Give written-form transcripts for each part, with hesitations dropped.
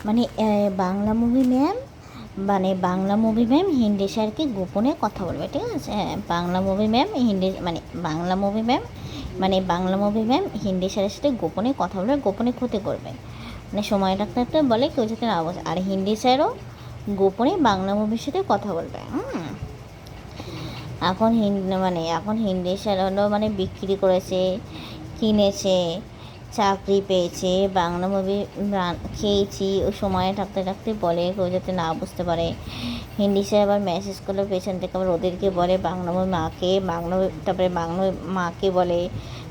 মানে Bangla movie ma'am Hindi স্যারকে গোপনে কথা বলবে, ঠিক আছে? হ্যাঁ, বাংলা মুভি ম্যাম হিন্দি স্যারের সাথে গোপনে কথা বলবে, গোপনে ক্ষতি করবে। মানে সময় রাখতে রাখতে বলে কেউ যাতে না বসে, আর হিন্দি স্যারও গোপনে বাংলা মুভির সাথে কথা বলবে। এখন হিন্দি স্যার হলো বিক্রি করেছে, কিনেছে, চাকরি পেয়েছে, বাংলা মুভি খেয়েছি, ওই সময় থাকতে থাকতে বলে কেউ যাতে না বুঝতে পারে। হিন্দি স্যার আবার মেসেজ করলে পেছন থেকে আবার ওদেরকে বলে বাংলা মুভি মাকে, তারপরে বাংলা মাকে বলে,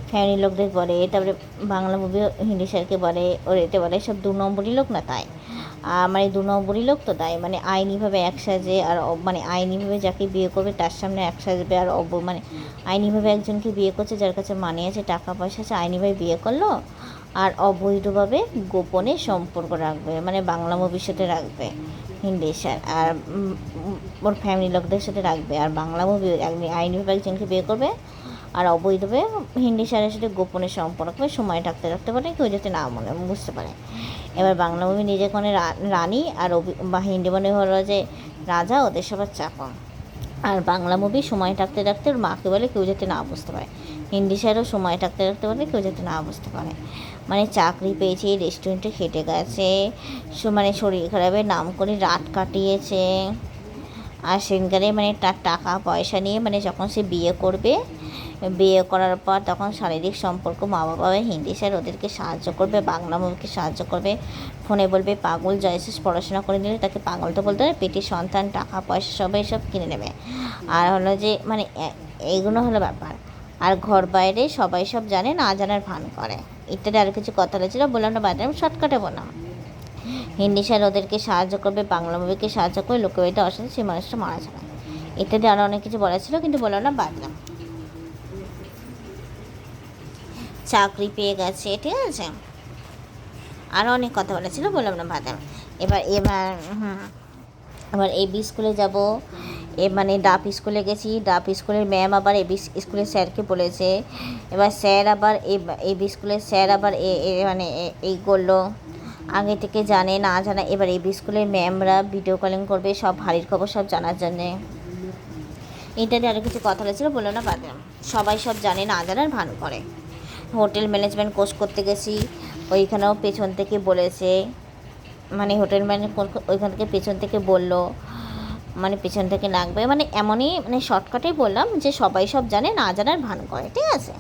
ফ্যামিলি লোকদের বলে, তারপরে বাংলা মুভি হিন্দি স্যারকে বলে, ওর এতে বলে সব 2 নম্বরই লোক না, তাই 2 নম্বরই লোক তো, তাই আইনিভাবে এক সাজে, আর আইনিভাবে যাকে বিয়ে করবে তার সামনে এক সাজবে, আর আইনিভাবে একজনকে বিয়ে করছে যার কাছে মানি আছে, টাকা পয়সা আছে, আইনিভাবে বিয়ে করলো, আর অবৈধভাবে গোপনে সম্পর্ক রাখবে, বাংলা মুভির সাথে রাখবে হিন্দি স্যার, আর ওর ফ্যামিলি লোকদের সাথে রাখবে। আর বাংলা মুভি আইনিভাবে একজনকে বিয়ে করবে, আর অবৈধভাবে হিন্দি স্যারের সাথে গোপনে সম্পর্ক রাখবে, সময় রাখতে পারে কেউ যাতে না বুঝতে পারে। এবার বাংলা মুভি নিজে কোনে রানী, আর হিন্দি মনে হলো যে রাজা, ওদের সবার চাপা। আর বাংলা মুভি সময় থাকতে ওর মাকে বলে কেউ যাতে না বুঝতে পারে। হিন্দি স্যারও সময় থাকতে বলে কেউ যাতে না বুঝতে পারে। চাকরি পেয়েছে, রেস্টুরেন্টে খেটে গেছে, শরীর খারাপের নাম করে রাত কাটিয়েছে, আর সেখানে তার টাকা পয়সা নিয়ে যখন সে বিয়ে করবে, বিয়ে করার পর তখন শারীরিক সম্পর্ক মা বাবা হিন্দি স্যার ওদেরকে সাহায্য করবে, বাংলা মুভিকে সাহায্য করবে, ফোনে বলবে পাগল জয়শেষ পড়াশোনা করে দিলে তাকে পাগল তো বলতে হবে, পেটের সন্তান, টাকা পয়সা সবাই সব কিনে নেবে। আর হলো যে এইগুলো হলো ব্যাপার। আর ঘর বাইরে সবাই সব জানে, না জানার ভান করে, ইত্যাদি আরও কিছু কথা হয়েছিল, বললাম না বাইরে আমি শর্টকাটে বললাম। হিন্দি স্যার ওদেরকে সাহায্য করবে, বাংলা মুভিকে সাহায্য করে, লোকের বাড়িতে অসাধে সেই মানুষটা মারা যাবে, ইত্যাদি আরও অনেক কিছু বলা ছিল, কিন্তু বললাম না, বাদলাম। চাকরি পেয়ে গেছে, ঠিক আছে, আরও অনেক কথা বলেছিল, বললাম না, বাদলাম। এবার এবি স্কুলে যাব, ডাপ স্কুলে গেছি, ডাপ স্কুলের ম্যাম আবার এবি স্কুলের স্যারকে বলেছে, এবার স্যার আবার এবি স্কুলের স্যার আবার এই করলো, আগে থেকে জানে না জানা, এবার এবি স্কুলের ম্যামরা ভিডিও কলিং করবে সব হাড়ির খবর সব জানার জন্যে, ইত্যাদি আরও কিছু কথা হয়েছিল, বললো না, বাদলাম। সবাই সব জানে, না জানার ভান করে। হোটেল ম্যানেজমেন্ট কোর্স করতে গেছি, ওইখানেও পেছন থেকে বলেছে, হোটেল ম্যানেজমেন্ট ওইখান থেকে পেছন থেকে বললো, পেছন থেকে লাগবে, এমনই শর্টকাটেই বললাম যে সবাই সব জানে, না জানার ভান করে, ঠিক আছে।